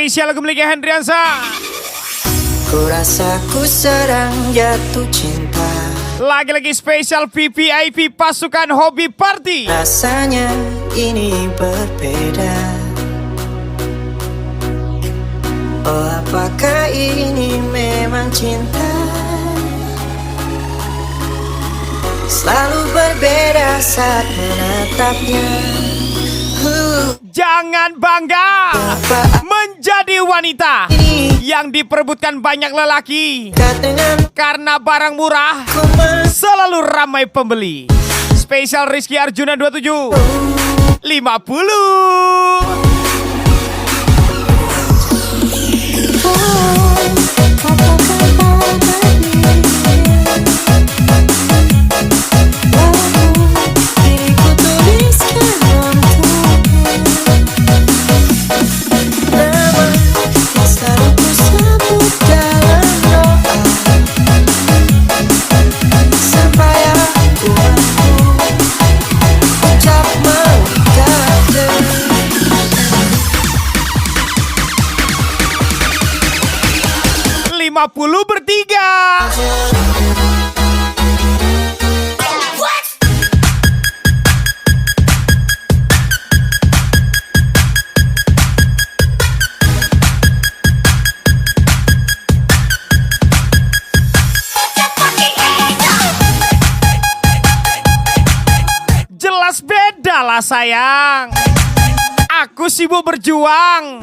spesial lagu miliknya Hendriansa. Ku rasa ku sedang jatuh cinta. Lagi-lagi spesial VVIP pasukan hobi party. Rasanya ini berbeda. Oh, apakah ini memang cinta? Selalu berbeda saat menatapnya. Jangan bangga menjadi wanita yang diperebutkan banyak lelaki, karena barang murah selalu ramai pembeli. Spesial Rizky Arjuna 27 50. Bertiga. Jelas beda lah sayang. Aku sibuk berjuang,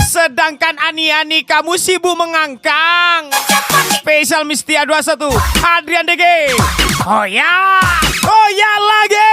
sedangkan Ani-Ani kamu sibuk mengangkang. Spesial Mistia 21 Adrian DG. Oh ya lagi.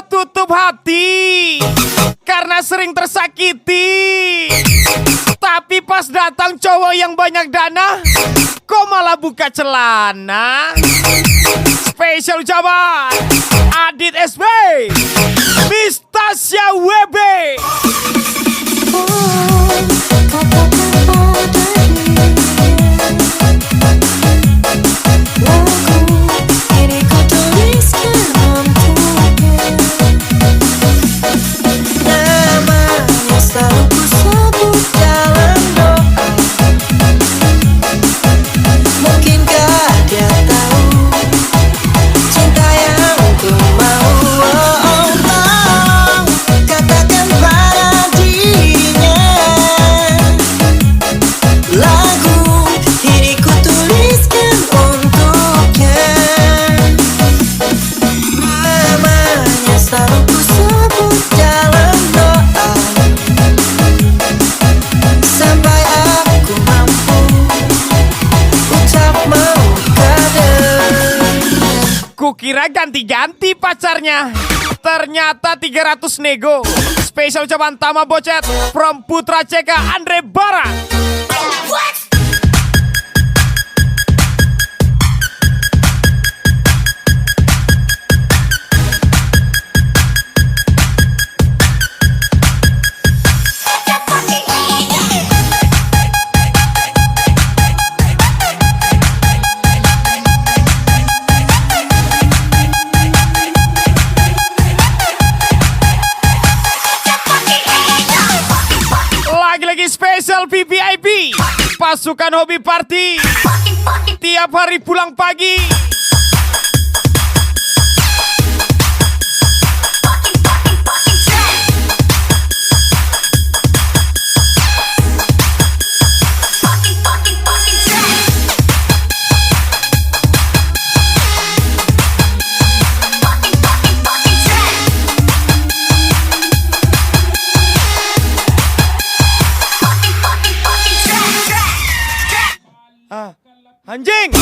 Tutup hati karena sering tersakiti, tapi pas datang cowok yang banyak dana, kok malah buka celana. Spesial ucapan Adit SB, Miss Tasya WB. Kukira ganti-ganti pacarnya, ternyata 300 nego. Spesial ucapan Tama Bocet from Putra CK Andre Barat. Spesial VVIP pasukan hobi party tiap hari pulang pagi. Anjing.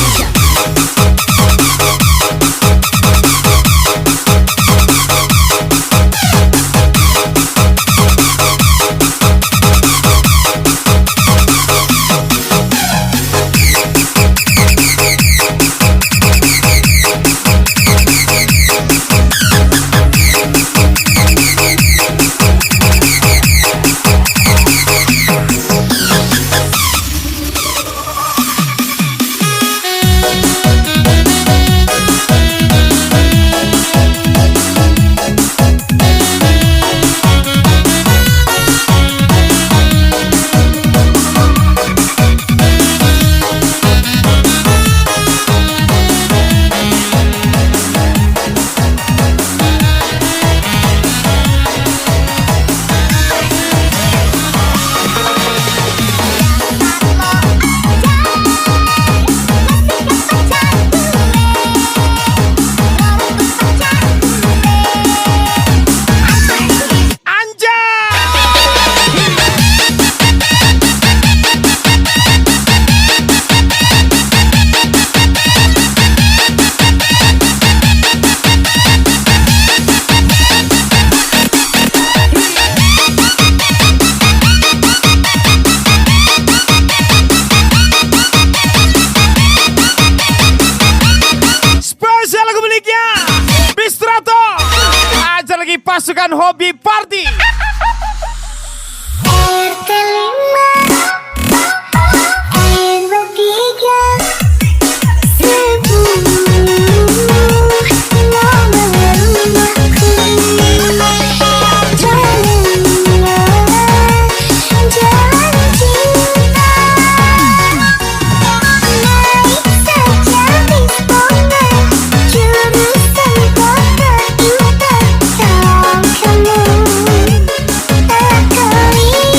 Pasukan hobi party. RT5 R3 10 nomor rumahku. Jalan cinta. Naik saja bis Bondan, jurusan Kota Indah. Kamu tak keliru.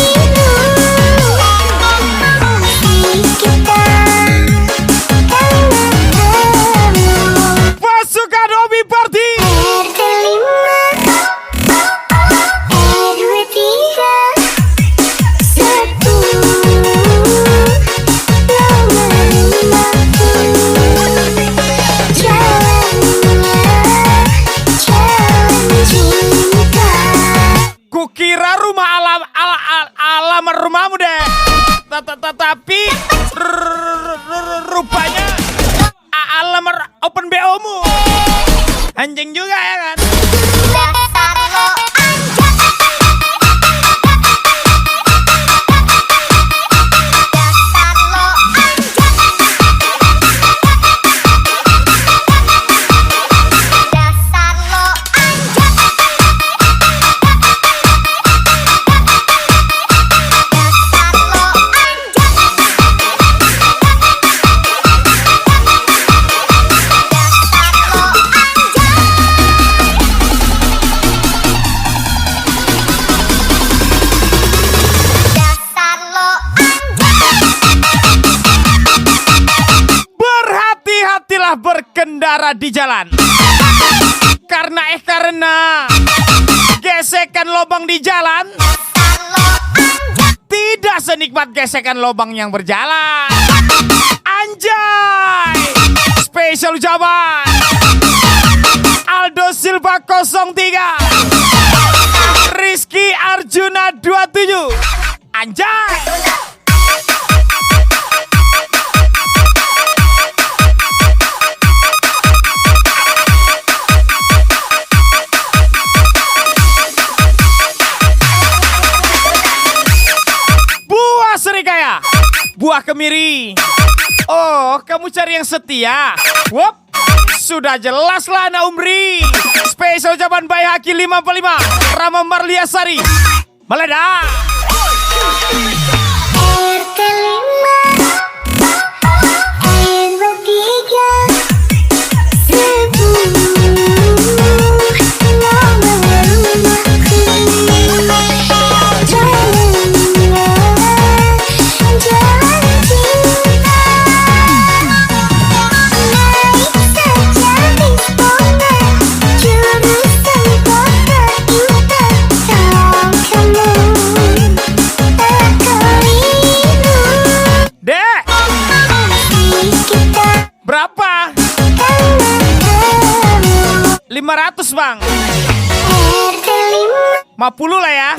Kita karena kamu. Pasukan hobi party. RT5 R3 10 nomor rumahku. Jalan cinta. Kukira rumah alamat rumahmu deh. Tapi rupanya alamat open BO-mu. Anjing juga ya kan? Dasar lo anjak. Dasar lo anjak. Dasar lo anjak. Dasar lo anjak. Dasar lo Berhati-hatilah berkendara di jalan. Karena gesekan lobang di jalan tidak senikmat gesekan lobang yang berjalan. Anjay. Spesial ucapan Aldo Silva 03, Rizky Arjuna 27. Anjay. Buah serikaya, buah kemiri. Oh, kamu cari yang setia. Wop, sudah jelas lah anak Umri. Spesial ucapan Bayi Haki 55, Rama Marliasari, meledak. RT5 R3 10 nomor rumahku. Jalan cinta. Naik saja bis Bondan, jurusan Kota Indah. Kamu tak keliru. 500 bang. RT5 50 lah ya.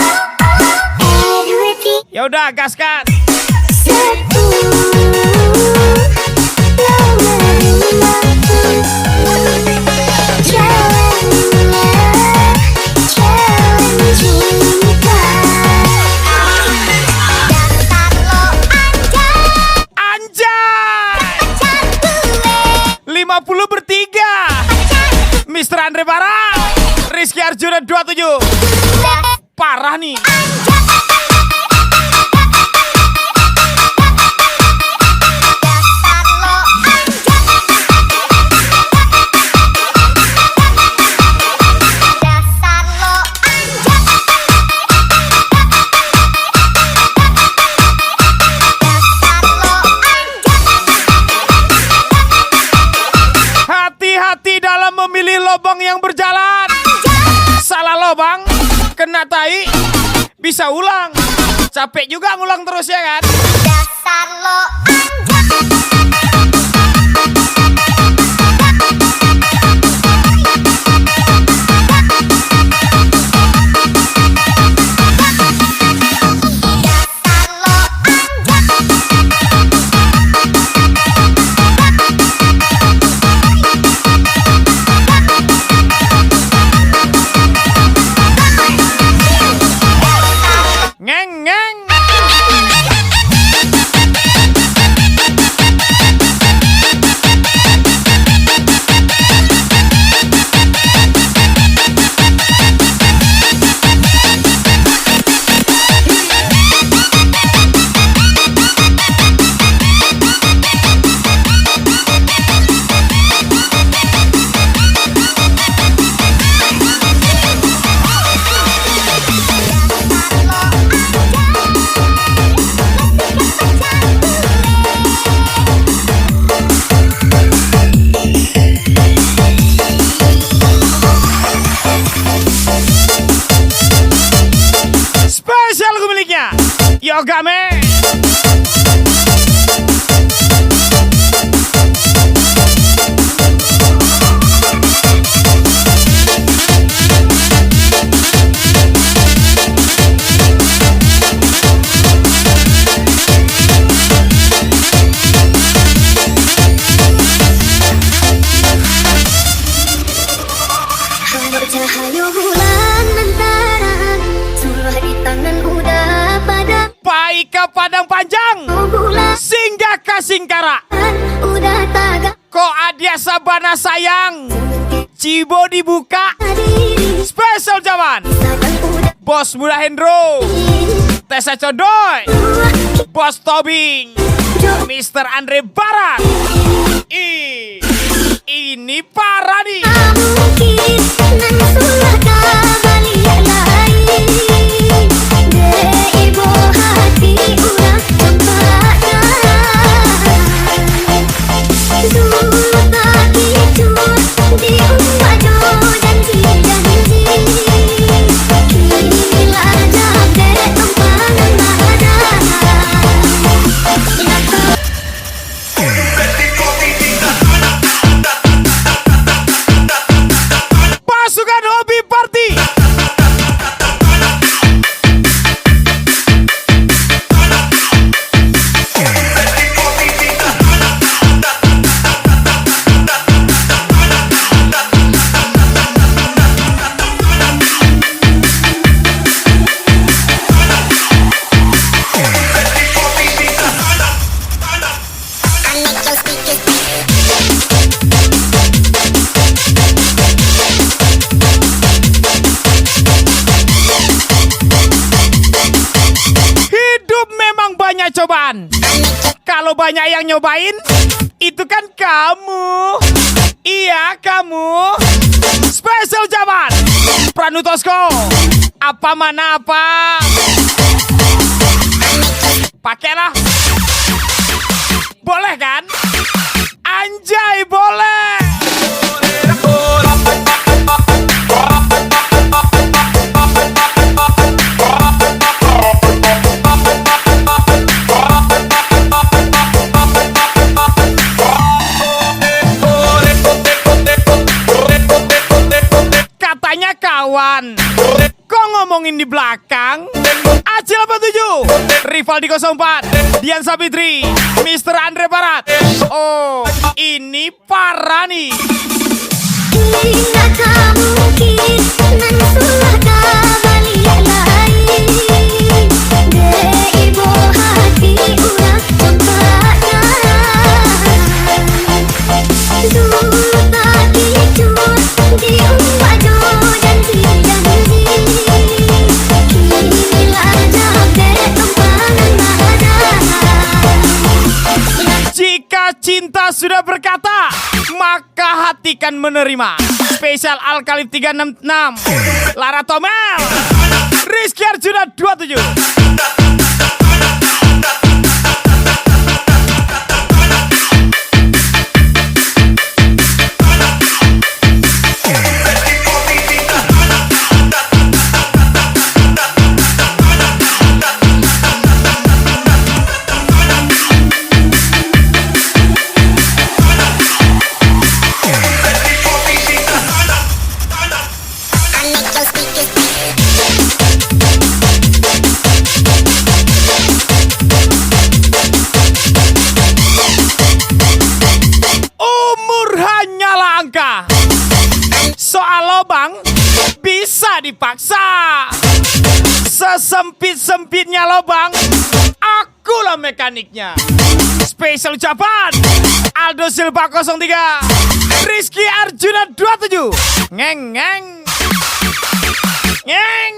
R23 Ya udah gaskan. 10 nomor 5 jalanlah jalan cinta. Dasar lo Anjay. 50 bertiga. Mr. Andre Barat, Rizky Arjuna 27. Parah nih. Hati-hati dalam memilih lobang yang berjalan. Salah lobang, kena tai, bisa ulang. Capek juga ngulang terus ya kan? Dasar lo Ngeng ngeng. Spesial pemiliknya Yoga Me. cahaya bulan lantaran surah di tangan udah pada Paika Padang Panjang, bulan singgah ke Singkara. udah tagak Kok Adia Sabana sayang, Cibo dibuka. diri Spesial zaman tangan udah Bos Muda Hendro, Tessa Condoy, Bos Tobing, Mr. Andre Barat. Ini parah nih. mungkin nan sudah kembali lain deh ibu hati udah tempatnya dulu tak gitu di umpado janji kini lajak deh tempanan mana Pasukan Hobi Party. Hidup memang banyak cobaan. Kalau banyak yang nyobain, itu kan kamu. Iya, kamu. Spesial zaman Pranutosko. Apa mana apa. Pakailah. Boleh kan? Anjay, boleh. kawan. Kok ngomongin di belakang? Acil 87, Rivaldi 04, Dian Sabitri, Mr. Andre Barat. Oh, ini parah nih. Ingatkah mungkin nan sudah kembali lagi de ibu hati udah tempatnya duta kicur diumpado dan dijanji kinilah jaket tempanan mana. Jika cinta sudah berkata, maka hati kan menerima. Spesial Alkalip 366, Lara Tomel, Rizky Arjuna 27. Soal lobang bisa dipaksa. Sesempit-sempitnya lobang, akulah mekaniknya. Spesial ucapan Aldo Silva 03, Rizky Arjuna 27. Ngeng ngeng ngeng.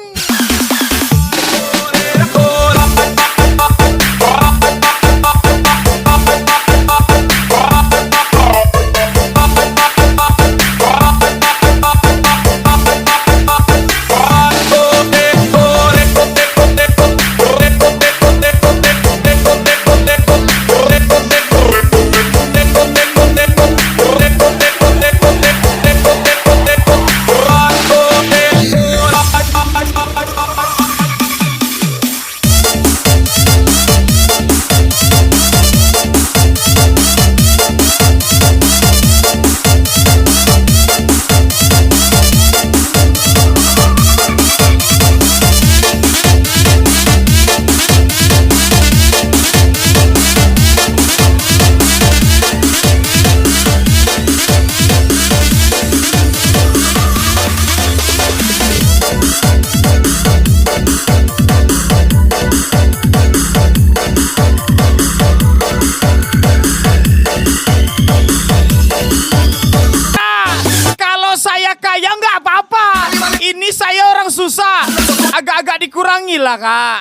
Ini saya orang susah, agak-agak dikurangi lah kak.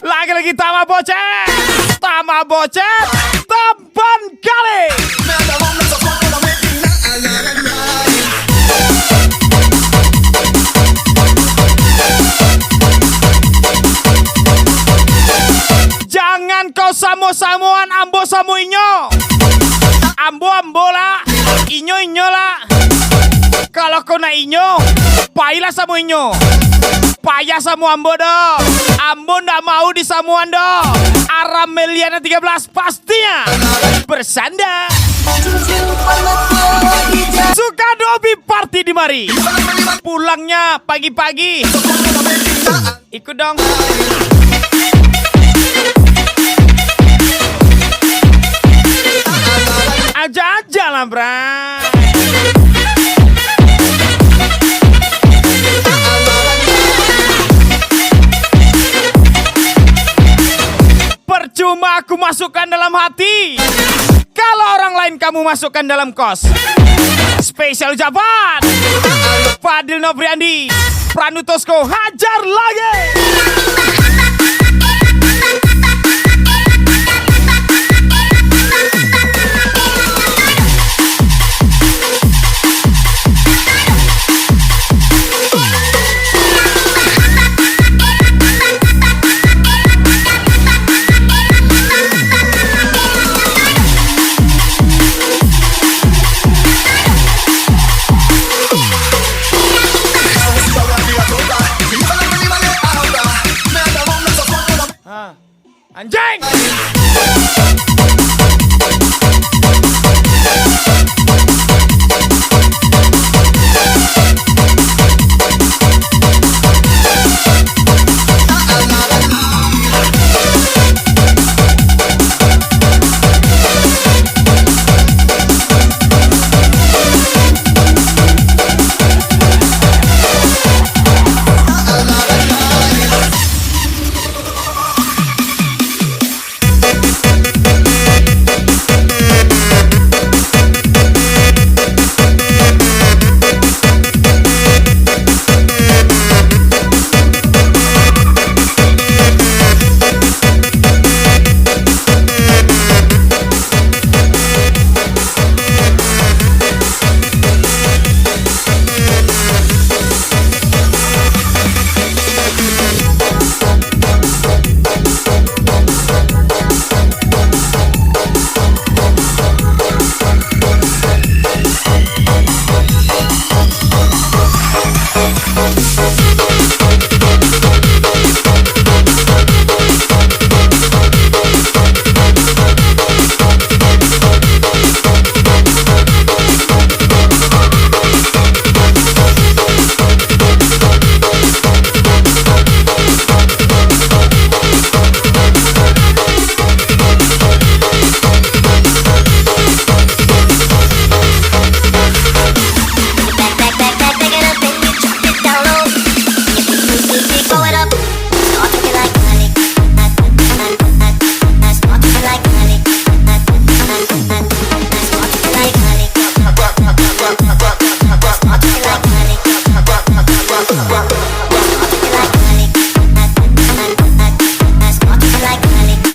Lagi-lagi Tama Bocet, Tama Bocet, Taban kali. Jangan kau samo-samuan ambo samu inyo. Ambo lah, inyo lah. Kalau kau na inyo, pailah samu inyo. Payah samu ambo dong. Ambo ndak mau disamuan dong. Aram Meliana 13 pastinya bersanda. Suka dobi party di mari. Pulangnya pagi-pagi. Ikut dong. Aja-aja lah, bra. Percuma aku masukkan dalam hati kalau orang lain kamu masukkan dalam kos. Spesial ucapan Fadil Nobriandi, Pranutosko, hajar lagi. anjing.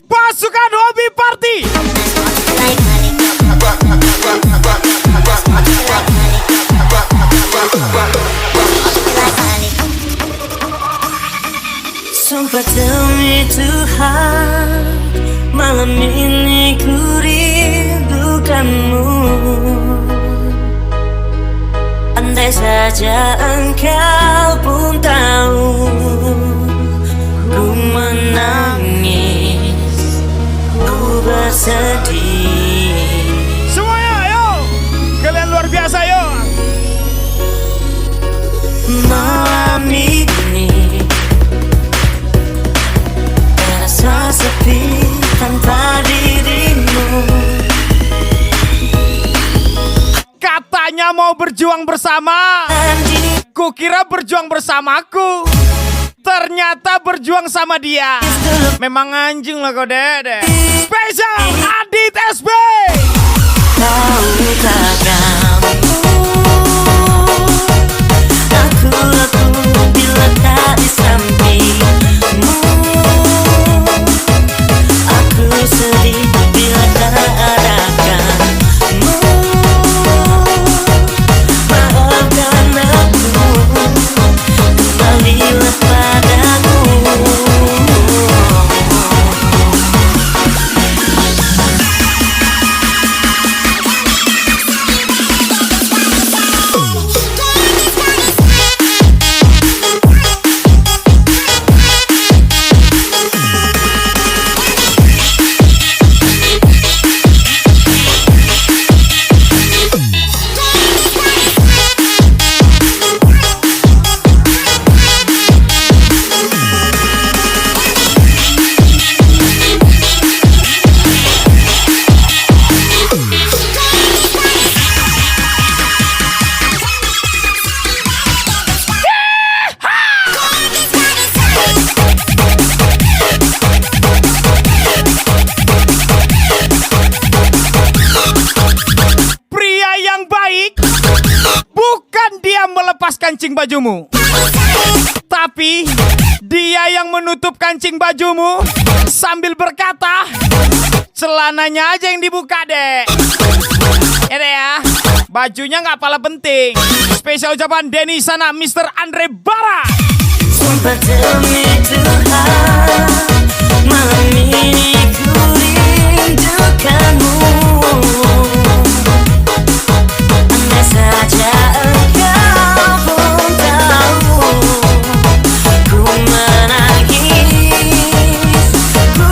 Pasukan Hobi Party. Sumpah demi Tuhan, malam ini ku rindukanmu. Andai saja engkau pun tahu, ku menangis, ku bersedih. Semuanya ayo. Kalian luar biasa yo. Malam ini terasa sepi tanpa dirimu. Katanya mau berjuang bersama. Kukira berjuang bersamaku. Ternyata berjuang sama dia. Memang anjing lah kau dede. Spesial Adit SB. Tahukah kamu, aku bila tak di sampingmu. Aku sedih bila tak ada kamu. Maafkan aku, kembalilah padaku. kancing bajumu, tapi dia yang menutup kancing bajumu sambil berkata, celananya aja yang dibuka deh. Ya deh ya, bajunya nggak pala penting. Spesial ucapan Denny Sana, Mr. Andre Bara. Sumpah demi Tuhan, malam ini ku rindukanmu. Andai saja engkau pun tahu, ku menangis, ku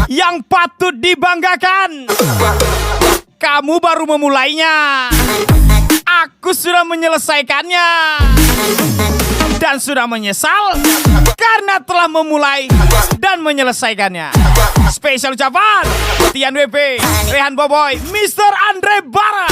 yang patut dibanggakan. Kamu baru memulainya, aku sudah menyelesaikannya. Dan sudah menyesal karena telah memulai dan menyelesaikannya. Spesial ucapan Tian WP, Rehan Boboy, Mr. Andre Bara.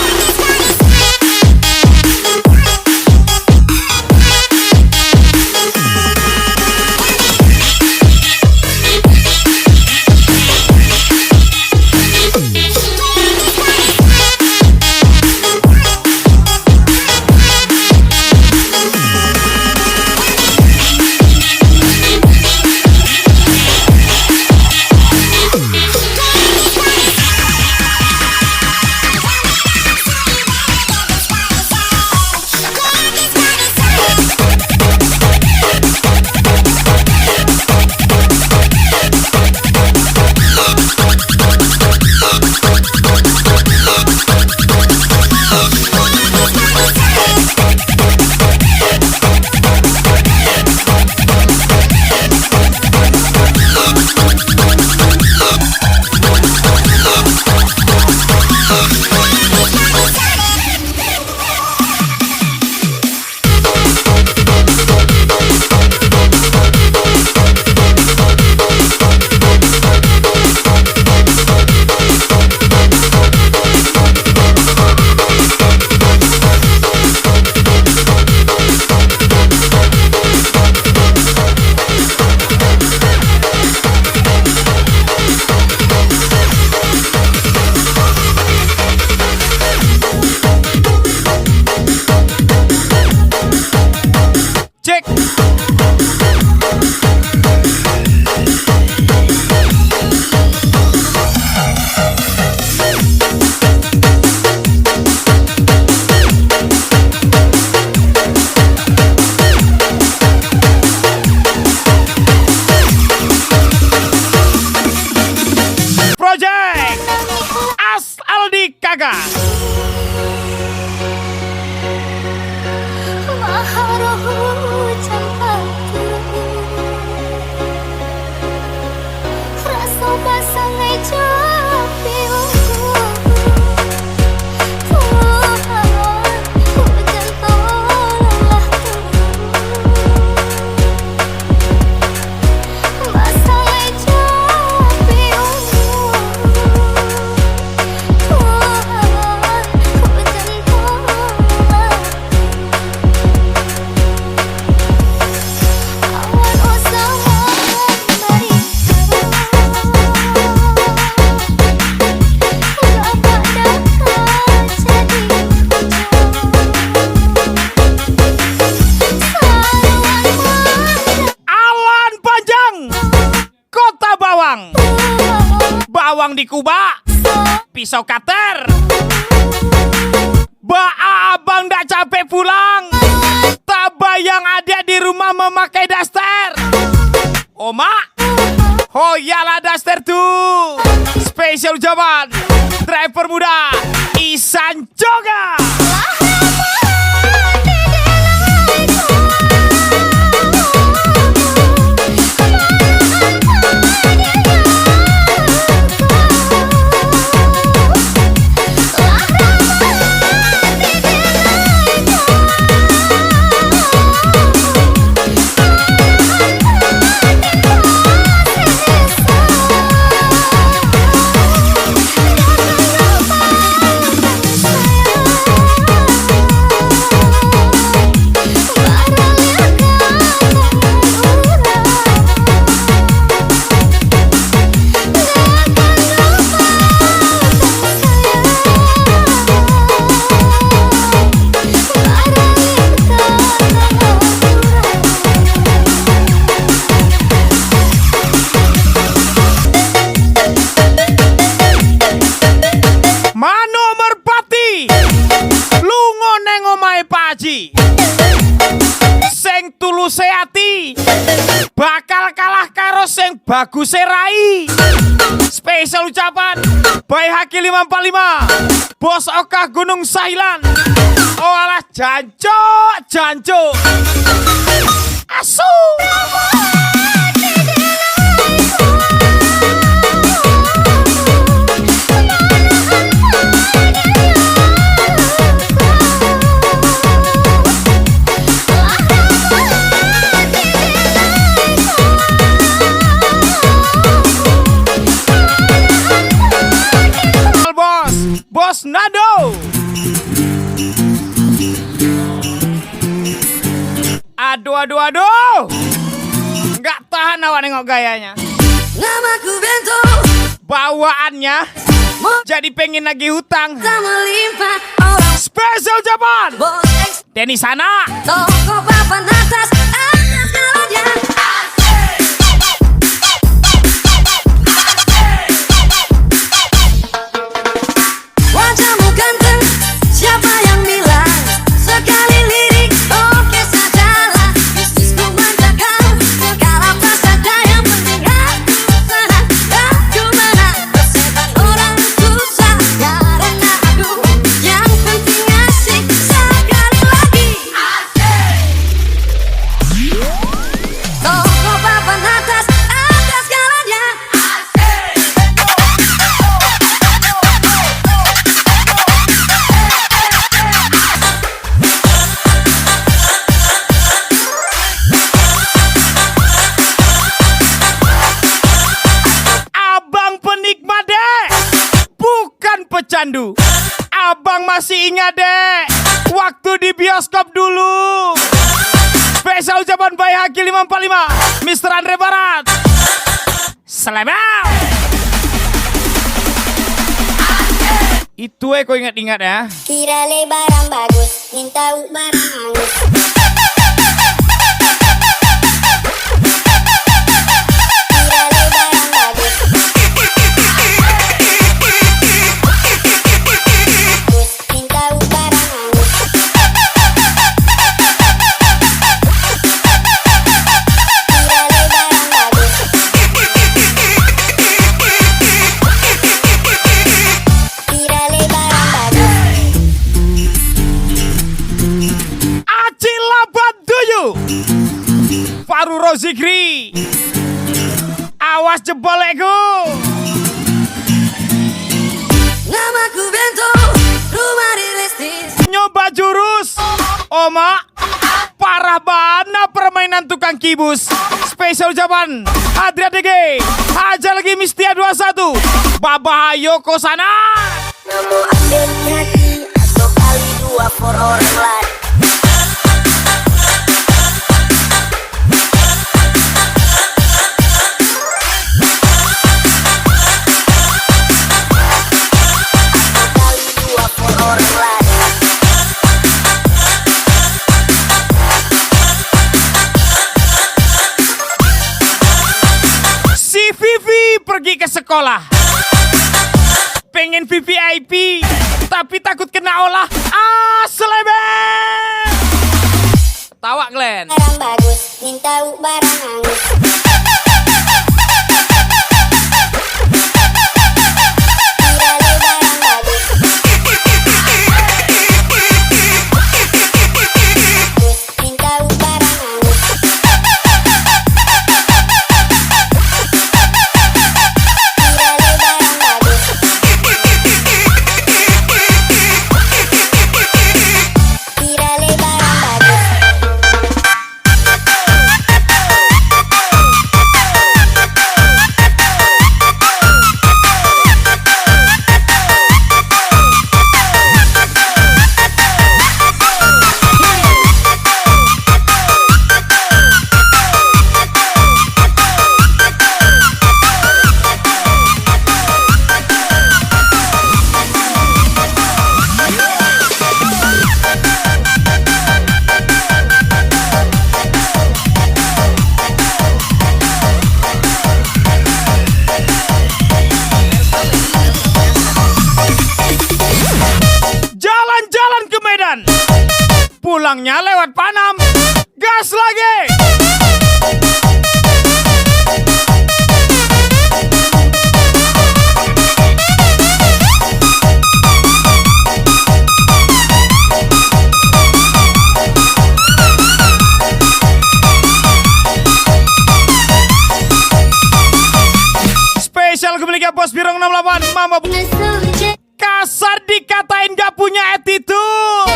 Bawang di Kuba, pisau cutter. Abang dak capek pulang, tak bayang adik di rumah memakai daster. Oma, oh iyalah daster tuh. Spesial ucapan driver muda Isan Joga. Sing tulus hati bakal kalah karo sing bagus rai. Spesial ucapan Bayi Haki 545, Bos Oka Gunung Sahilan. Oh alah jancuk asu. gayanya. Namaku Bento, Bawaannya jadi pengen nagih hutang. tak melimpah orang Spesial ucapan bos eks Denny sana. toko papan atas segalanya. Wajahmu ganteng, siapa yang bilang? Sekali lirik, oke sajalah. Bisnisku mantapkan, segala pas saja yang penting aku usaha. Aku mana persetan orang susah, karena aku yang penting asik. Sekali lagi, toko papan atas segalanya. Abang penikmat dek, bukan pecandu. Abang masih ingat dek, waktu di bioskop dulu. Spesial ucapan by Haki 545 Mr. Andre Barat. Selamat. Itu kau ingat-ingat ya. Kira lebaran bagus, minta barang hangus. Kira lebaran bagus, minta barang hangus. Kira lebaran bagus, kira lebaran bagus. Acila Bantuyu Faru Rozikri. Awas jebolekku. Namaku Bento, rumah di Restis. Nyoba jurus Oma, parah bana permainan tukang kibus. Spesial ucapan Adria DG, aja lagi Mistia 21 Baba ayo ko sana. Kamu ambil hati atau kali dua for orang lain. Kali dua for orang lain. Si Vivi pergi ke sekolah, pengen VVIP tapi takut kena olah. Selebet. Tawa Glenn. Barang bagus, minta barang hangus. Kira lebaran bagus, minta barang hangus. Kira lebaran bagus, kira lebaran bagus. Jalan-jalan ke Medan, pulangnya lewat Panam. Gas lagi. Spesial kembali Bos Birong 68 Mama kasar dikatain gak punya attitude.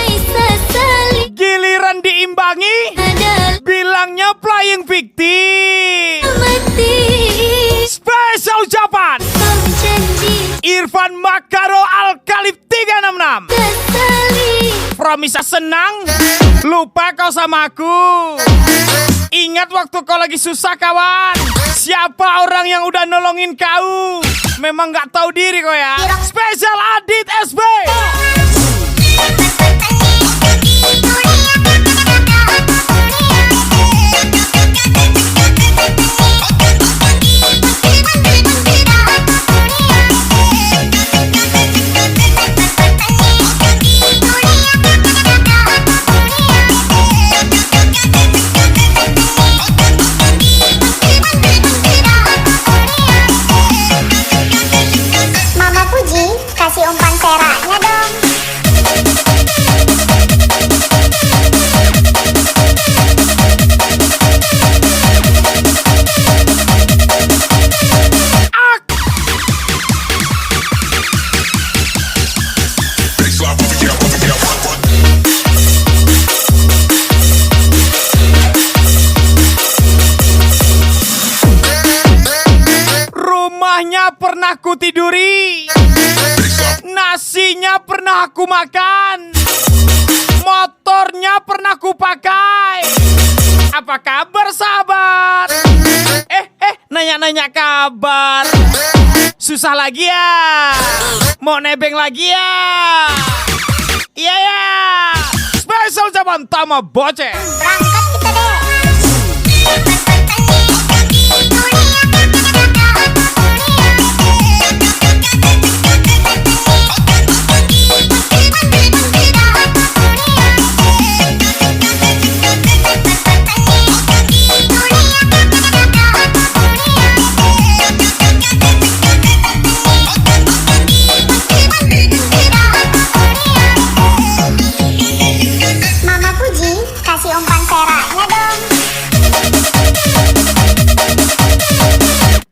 Giliran diimbangi bilangnya playing victim. Spesial ucapan Irfan Makaro Alkalif 366 Promise senang, lupa kau sama aku. Ingat waktu kau lagi susah kawan. Siapa orang yang udah nolongin kau? Memang gak tahu diri kau ya. Spesial Adit SB. Mama Puji, kasih umpan peraknya dong. Rumahnya pernah ku tiduri, nasinya pernah aku makan, motornya pernah ku pakai. Apa kabar sahabat? Nanya-nanya kabar. Susah lagi ya? Mau nebeng lagi ya? Iya ya. Spesial zaman Tama Boceh. Berangkat kita deh. Mama Puji, kasih umpan peraknya dong.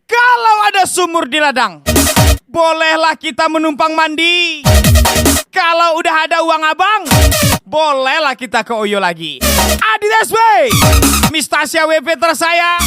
Kalau ada sumur di ladang, bolehlah kita menumpang mandi. Kalau udah ada uang abang, bolehlah kita ke Oyo lagi. Adit SB, Miss Tasya WP tersayang.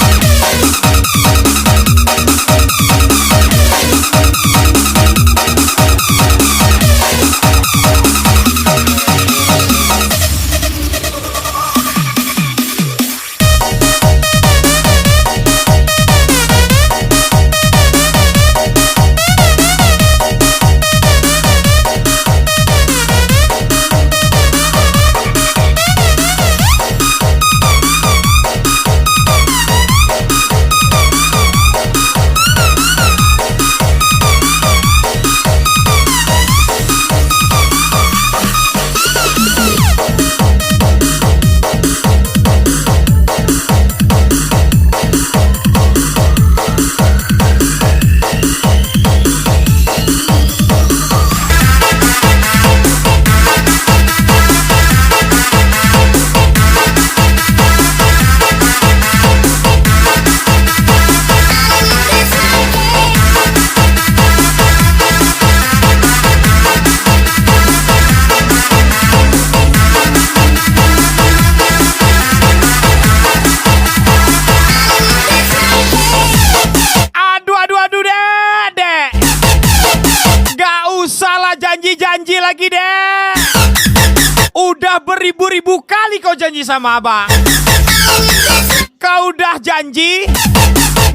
Janji lagi deh. Udah beribu-ribu kali kau janji sama abang. Kau udah janji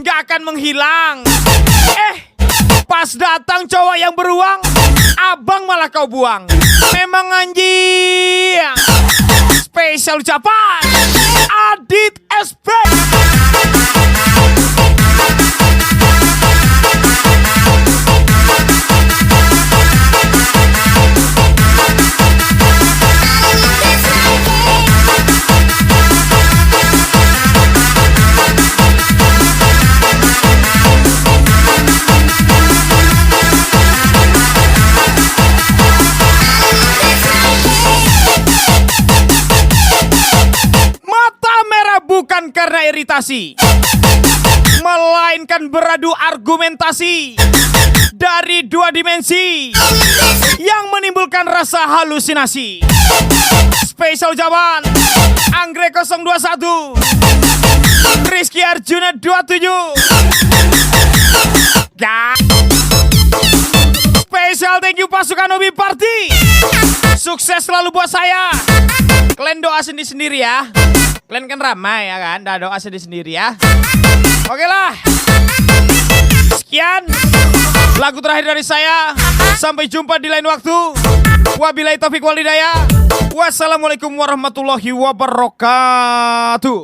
gak akan menghilang. Pas datang cowok yang beruang, abang malah kau buang. Memang anjing. Spesial ucapan Adit SB. Bukan karena iritasi, melainkan beradu argumentasi dari dua dimensi yang menimbulkan rasa halusinasi. Spesial Jaman Anggrek 021, Rizky Arjuna 27. Spesial thank you pasukan Ubi Party. Sukses selalu buat saya. Kalian doa sendiri-sendiri ya. Kalian kan ramai ya kan. Dah doa sendiri-sendiri ya. Oke lah. Sekian lagu terakhir dari saya. Sampai jumpa di lain waktu. Wabillahi taufiq wal hidayah. Wassalamualaikum warahmatullahi wabarakatuh.